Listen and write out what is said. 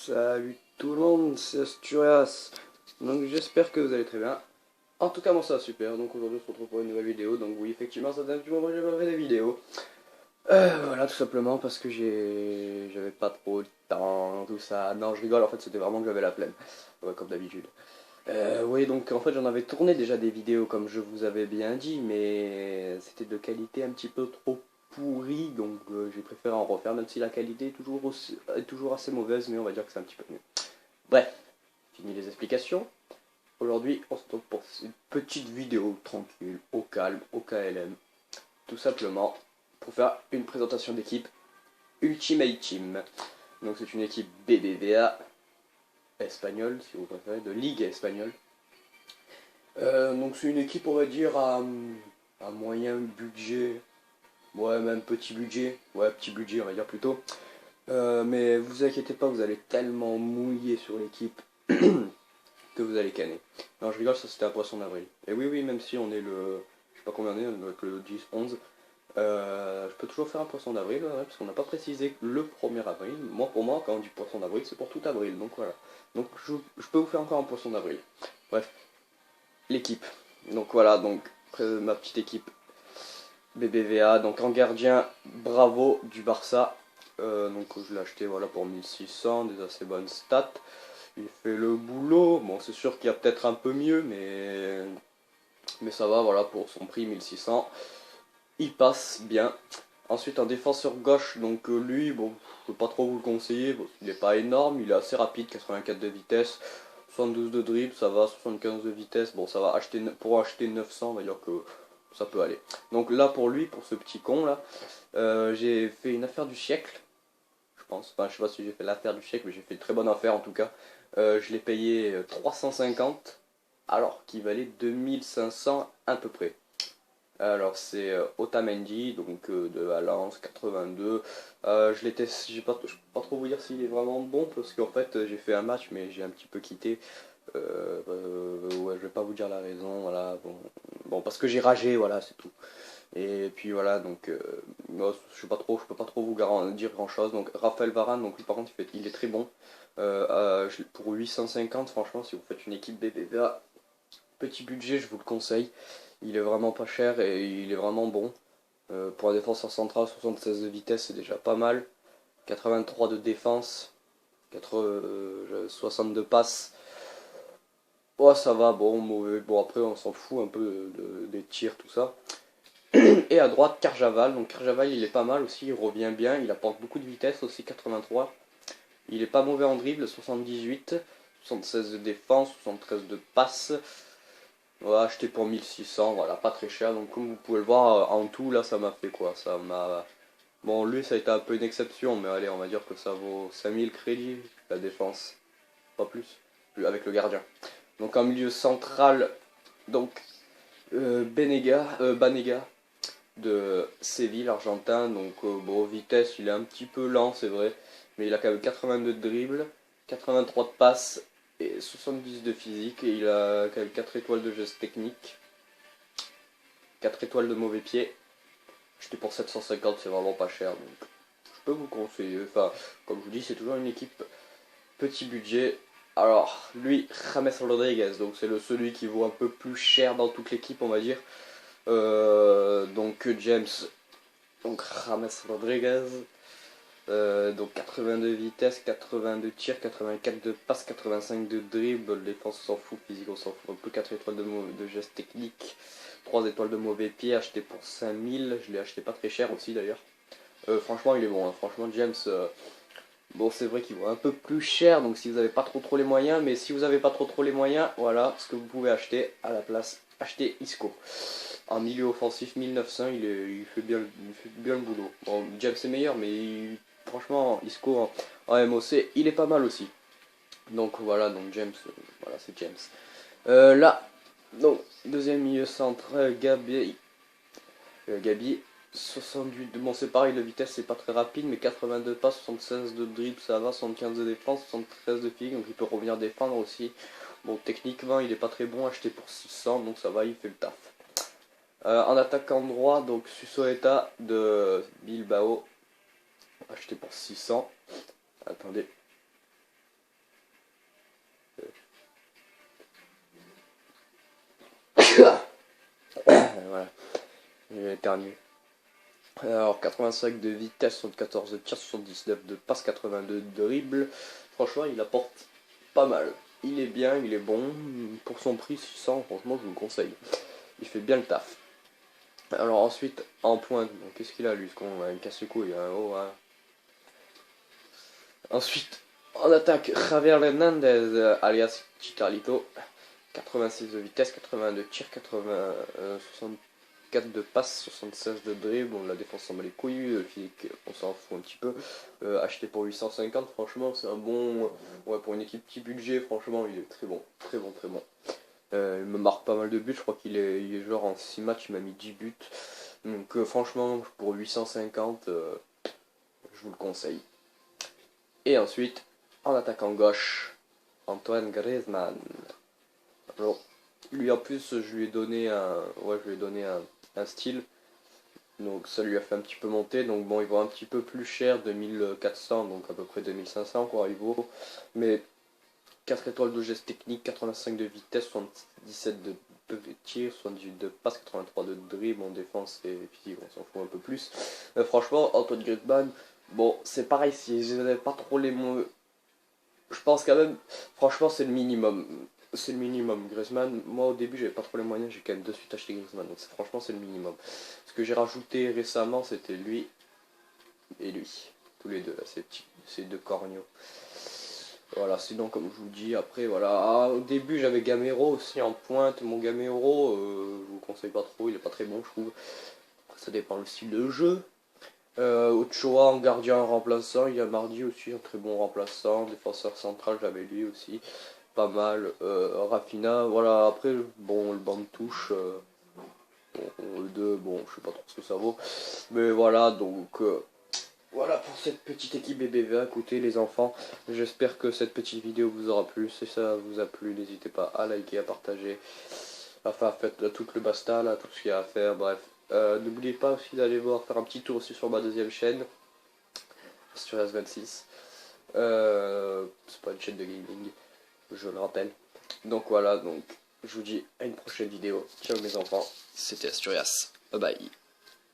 Salut tout le monde, c'est Asturias. Donc j'espère que vous allez très bien. En tout cas moi ça va super, donc aujourd'hui on se retrouve pour une nouvelle vidéo. Donc oui effectivement ça fait un petit moment que j'ai pas fait des vidéos. Voilà tout simplement parce que j'avais pas trop de temps, tout ça. Non je rigole, en fait c'était vraiment que j'avais la flemme, ouais, comme d'habitude. Oui donc en fait j'en avais tourné déjà des vidéos comme je vous avais bien dit, mais c'était de qualité un petit peu trop pourrie, donc j'ai préféré en refaire, même si la qualité est toujours assez mauvaise, mais on va dire que c'est un petit peu mieux. Bref, fini les explications. Aujourd'hui, on se retrouve pour une petite vidéo tranquille, au calme, au KLM, tout simplement pour faire une présentation d'équipe Ultimate Team. Donc c'est une équipe BBVA espagnole, si vous préférez, de Ligue espagnole. Donc c'est une équipe, on va dire, à moyen budget, ouais, même petit budget, ouais, petit budget, on va dire plutôt. Mais vous inquiétez pas, vous allez tellement mouiller sur l'équipe que vous allez canner. Non, je rigole, ça c'était un poisson d'avril. Et oui, oui, même si on est le. Je sais pas combien on est, on doit être le 10, 11. Je peux toujours faire un poisson d'avril, ouais, parce qu'on n'a pas précisé le 1er avril. Moi, pour moi, quand on dit poisson d'avril, c'est pour tout avril, donc voilà. Donc je peux vous faire encore un poisson d'avril. Bref, l'équipe. Donc voilà, donc ma petite équipe BBVA. Donc en gardien, Bravo du Barça. Donc je l'ai acheté voilà, pour 1600, des assez bonnes stats. Il fait le boulot. Bon, c'est sûr qu'il y a peut-être un peu mieux, mais ça va, voilà, pour son prix 1600. Il passe bien. Ensuite, un défenseur gauche, donc lui, bon, je peux pas trop vous le conseiller. Bon, il n'est pas énorme, il est assez rapide, 84 de vitesse, 72 de dribble, ça va, 75 de vitesse. Bon, ça va acheter pour acheter 900, on va dire que ça peut aller. Donc là, pour lui, pour ce petit con là, j'ai fait une affaire du siècle, je pense. Enfin, je sais pas si j'ai fait l'affaire du siècle, mais j'ai fait une très bonne affaire en tout cas. Je l'ai payé 350 alors qu'il valait 2500 à peu près. Alors c'est Otamendi, donc de Valence 82. Je l'ai testé, je peux pas trop vous dire s'il est vraiment bon parce qu'en fait j'ai fait un match mais j'ai un petit peu quitté. Ouais, je vais pas vous dire la raison, voilà. Bon parce que j'ai ragé, voilà, c'est tout. Et puis voilà, donc moi, je peux pas trop vous dire grand chose. Donc Raphaël Varane, donc lui par contre il est très bon. Pour 850, franchement, si vous faites une équipe BBVA, petit budget, je vous le conseille. Il est vraiment pas cher et il est vraiment bon. Pour un défenseur central, 76 de vitesse, c'est déjà pas mal. 83 de défense, 60 de passe. Oh, ça va, bon, mauvais. Bon, après, on s'en fout un peu des tirs, tout ça. Et à droite, Carjaval. Donc, Carjaval, il est pas mal aussi, il revient bien. Il apporte beaucoup de vitesse aussi, 83. Il est pas mauvais en dribble, 78. 76 de défense, 73 de passe. Voilà, acheté pour 1600, voilà, pas très cher. Donc comme vous pouvez le voir, en tout, là, ça m'a fait quoi? Ça m'a... Bon, lui, ça a été un peu une exception, mais allez, on va dire que ça vaut 5000 crédits, la défense. Pas plus, avec le gardien. Donc en milieu central, donc Banega de Séville, argentin. Donc bon, vitesse, il est un petit peu lent, c'est vrai. Mais il a quand même 82 de dribble, 83 de passe et 70 de physique. Et il a quand même 4 étoiles de geste technique. 4 étoiles de mauvais pied. J'étais pour 750, c'est vraiment pas cher. Donc je peux vous conseiller. Enfin, comme je vous dis, c'est toujours une équipe petit budget. Alors, lui, James Rodriguez, donc c'est celui qui vaut un peu plus cher dans toute l'équipe, on va dire. Donc James, donc James Rodriguez. Donc 82 vitesse, 82 tir, 84 de passe, 85 de dribble, défense on s'en fout, physique on s'en fout un peu, 4 étoiles de geste technique, 3 étoiles de mauvais pied, acheté pour 5000, je l'ai acheté pas très cher aussi d'ailleurs. Franchement il est bon, hein. Franchement James, bon c'est vrai qu'il vaut un peu plus cher, donc si vous avez pas trop les moyens, mais si vous avez pas trop les moyens, voilà ce que vous pouvez acheter à la place, acheter Isco. En milieu offensif 1900, il fait bien le boulot. Bon, James est meilleur, mais franchement, Isco en MOC, il est pas mal aussi. Donc voilà, donc James, voilà, c'est James. Là, donc, deuxième milieu centre, Gabi, 68, bon c'est pareil, la vitesse c'est pas très rapide, mais 82 pas, 76 de dribble, ça va, 75 de défense, 73 de physique, donc il peut revenir défendre aussi. Bon, techniquement, il est pas très bon, acheté pour 600, donc ça va, il fait le taf. En attaquant droit, donc Susoeta de Bilbao, acheté pour 600. Attendez. Voilà, j'ai éternué. Alors 85 de vitesse, 74 de tir, 79 de passe, 82 de dribble. Franchement, il apporte pas mal. Il est bien, il est bon. Pour son prix 600, franchement, je vous le conseille. Il fait bien le taf. Alors ensuite, en pointe, donc qu'est-ce qu'il a lui? Ce qu'on a une casse-couille, hein, oh, hein. Ensuite, en attaque, Javier Hernandez, alias Chicharito. 86 de vitesse, 82 de tir, 64 de passe, 76 de dribble. Bon, la défense s'en bat les couilles, le physique on s'en fout un petit peu. Acheté pour 850, franchement c'est un bon, ouais, pour une équipe petit budget, franchement il est très bon, très bon, très bon. Il me marque pas mal de buts, je crois il est joueur en 6 matchs, il m'a mis 10 buts. Donc franchement pour 850, je vous le conseille. Et ensuite, en attaquant gauche, Antoine Griezmann. Alors, lui en plus, je lui ai donné un style, donc ça lui a fait un petit peu monter. Donc bon, il vaut un petit peu plus cher, 2400, donc à peu près 2500 quoi, il vaut. Mais 4 étoiles de geste technique, 85 de vitesse, 77 de tir, 78 de passe, 83 de dribble, en défense et physique, on s'en fout un peu plus. Mais franchement, Antoine Griezmann, bon, c'est pareil, si je n'avais pas trop les mots, je pense quand même, franchement, c'est le minimum. C'est le minimum. Griezmann, moi au début, j'avais pas trop les moyens, j'ai quand même de suite acheté Griezmann. Donc franchement, c'est le minimum. Ce que j'ai rajouté récemment, c'était lui et lui. Tous les deux, là, ces deux corneaux. Voilà, sinon, comme je vous dis, après, voilà. Ah, au début, j'avais Gamero aussi en pointe. Mon Gamero, je vous conseille pas trop, il est pas très bon, je trouve. Ça dépend le style de jeu. Ochoa en gardien remplaçant, il y a Mardi aussi, un très bon remplaçant, défenseur central, j'avais lui aussi, pas mal. Rafinha, voilà, après, bon, le banc de touche, bon, le 2, bon, je sais pas trop ce que ça vaut, mais voilà, donc, voilà pour cette petite équipe BBVA. Écoutez les enfants, j'espère que cette petite vidéo vous aura plu. Si ça vous a plu, n'hésitez pas à liker, à partager. Enfin, faites tout le basta, là, tout ce qu'il y a à faire, bref. N'oubliez pas aussi d'aller voir, faire un petit tour aussi sur ma deuxième chaîne, Asturias 26. C'est pas une chaîne de gaming, je le rappelle. Donc voilà, donc je vous dis à une prochaine vidéo. Ciao mes enfants, c'était Asturias. Bye bye.